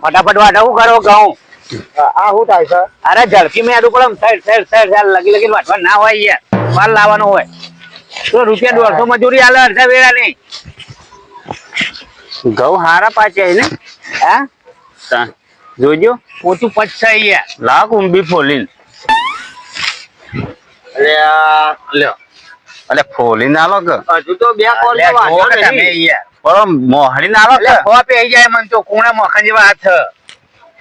ફટાફટ વાટવું કરો ઘઉં. આ શું થાય છે? અરે ઝડપી મેં આડું પડે સાઈડ લગી વાટવા ના હોય યાર, માલ લાવવાનો હોય તો ₹150 મજૂરી આલે અડધા વેળા ની. ઘઉં હારા પાચ્યા ને. હા જોજો પોતું પચશે યાર. લાખ ઊંબી ફોલીને લ્યો અલે ફોલીને આલો કે હજુ તો બે કોલ તમે યાર પણ મોહરીને આલો કે ખોપે આવી જાય મન તો કોણા મોખા જેવા હાથ.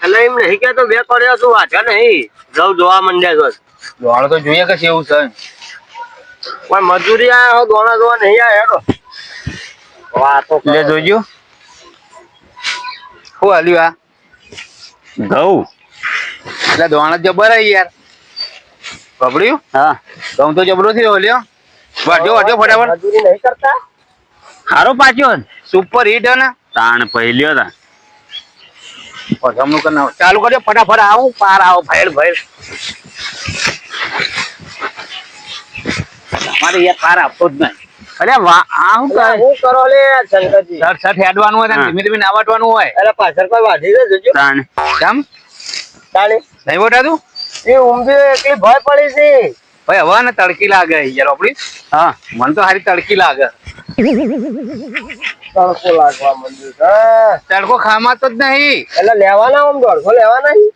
એટલે એમ નહીં કે તો બે કર્યો તું વાંચા નહીં જવ જોવા માંડ્યા છો. દોડ તો જોઈએ કે એવું છે પણ મજૂરી આયા દોણા જોવા નહીં આયા હેડો. વાતો લે જોજો શું હાલ્યું આ ઘઉં એટલે દોણ જબર યાર પકડ્યું. હા ઘઉં તો જબરો થયો લ્યો. વાટ્યો ફટાફટ. મજૂરી નહીં કરતા. હારો પાચ્યો ને સુપર હિટ હે ને. તાણ પહેલ્યો તા જમણું કરી નાખો. ચાલુ કરજો ફટાફટ. આવું પાર આવો ભેળ મારે યાર પાર આપતો જ નહીં. અરે વાહ આ હું અલ્યા હું કરો લે શંકરજી? સર હેડવાનું હોય હા. ધીમે ધીમે ના વાટવાનું હોય. અરે પાછળ કોઈ વાઢી દે જોજો. તાણ કેમ તાળી નહીં વટાતું એ ઊંઘી એકલી ભય પડી છે. ભાઈ હવે ને તડકી લાગે યાર આપડી. હા મને તો સારી તડકી લાગે. તડકો લાગવા માંડ્યું છે. તડકો ખામાતો જ નહીં. એટલે લેવાના આમ 150 લેવાના છે.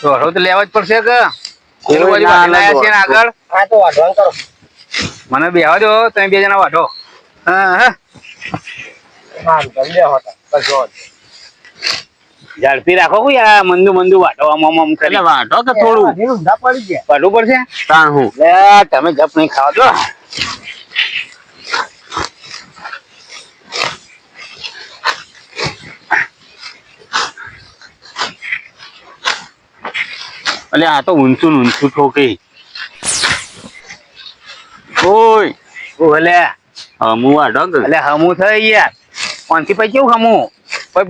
દોડો તો લેવા જ પડશે કે કોઈ પેલું બાજુ ના વાટી લાયા છે ને આગળ. આ તો વાઢવાનું કરો. મને બેહવા દો તમે બે જણા વાટો. હા હા જલ્દી હોતા કશો વાંધો. ઝડપી રાખો કોઈ આ મંદુ વાટો આમ એટલે કરી વાટો કે થોડું વાઢીને ઊંધા પડી ગયા. વાટવું પડશે. તાણ હું લે તમે જપ નહીં ખાવા દો. એટલે આ તો ઊંચું ઠોકી ઓય ઓલે હમું વાટો કે એટલે હમું થઈ યાર. કોનથી પછી કેવું હમું પગ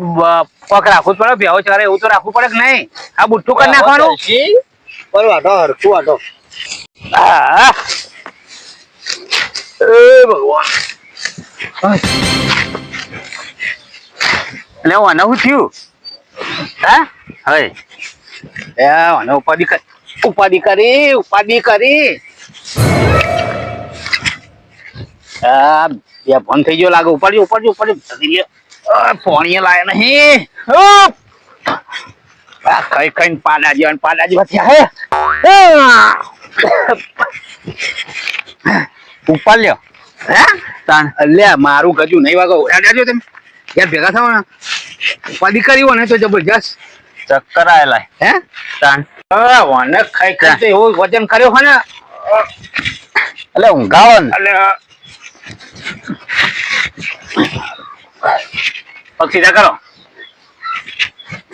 રાખવું જ પડે. ભેવો ચરે એવું તો રાખવું પડે કે નહીં. આ બુઠ્ઠું કરી નાખવાનું. પણ વાઢો હરખું વાઢો. હા એ ભગવાન. એટલે આને શું થયું હા હય એ આને ઉપાધિ કરી. આ બે ફોન થઈ ગયો લાગે. ઉપાડજો ફોણીએ લાયા નહીં. આ કઈ પાડા જેવા થયા હે. ઉપર લ્યો હે તાણ અલ્યા મારું ગજુ નહીં વાગો. હેડજો તમે યાર ભેગા થાવ ને. ઉપાધિ કરી હોય ને તો જબરજસ્ત. ચક્કર આયેલા હે તાણ વાને ખાઈ તો એવું વજન કર્યો હોય ને. એટલે ઊંઘાવો ને એટલે પગ સીધા કરો.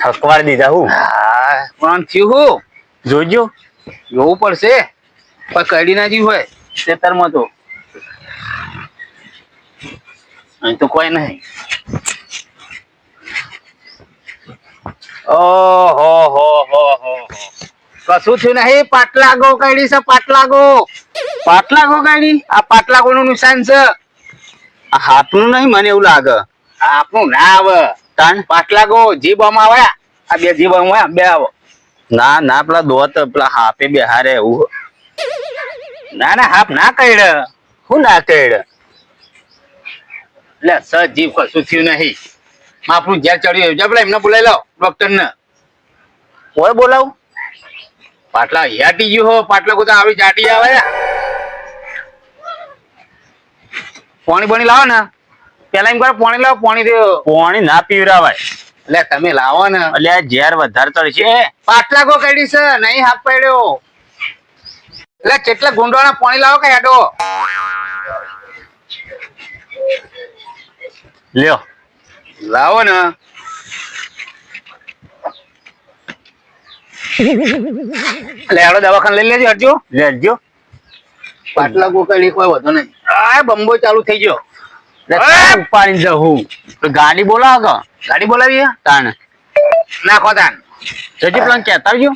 થકવાર દીધા હું પણ થયું હું જોજો જોવું પડશે. પણ કડી ના જીવ હોય ખેતરમાં તો અહીં તો કોઈ નહીં. ઓહો હો કશું થયું નહીં. પાટલાગો કડી છે. પાટલાગો કડી. આ પાટલાગો નું નિશાન છે. આ હાથનું નહીં મને એવું લાગે આપણું ના આવે. તાણ પાટલાગો જીભ આમ આવે. આ બે જીભ આમ હોય બે આવો. ના પેલા દોત પેલા હાપે બેહારે એવું ના હાફ ના કઈડ. શું ના કેડ એટલે સજ જીભ કશું થયું નહીં. આપણું ઝેર ચડ્યું જબડા એમને બોલાવી લાવ ડોક્ટર ને. કોઈ બોલાવું પાટલા યાટી ગયું હો. પાટલા કોઈ આવી જાટી આવે. પાણી લાવો ને પેલા એમ કરો પાણી લાવો. પાણી ના પીવરાવાય એટલે તમે લાવો ને. એટલે આ ઝેર વધારે ચડશે પાટલા કો કડી છે નહીં હાફ પડ્યો. એટલે કેટલા ગુંડોના પાણી લાવો કે હેડો. લ્યો લાવો ને. એટલે હેડો દવાખાને લઈ લેજો. હટજો લેજો પાટલા ગોકડી કોઈ વધુ નહીં. આ બંબો ચાલુ થઈ ગયો. ઉપાડી જવું ગાડી બોલાવો કે ગાડી બોલાવીએ. તાણ નાખો તાન. જજી પેલા કહેતા આવજો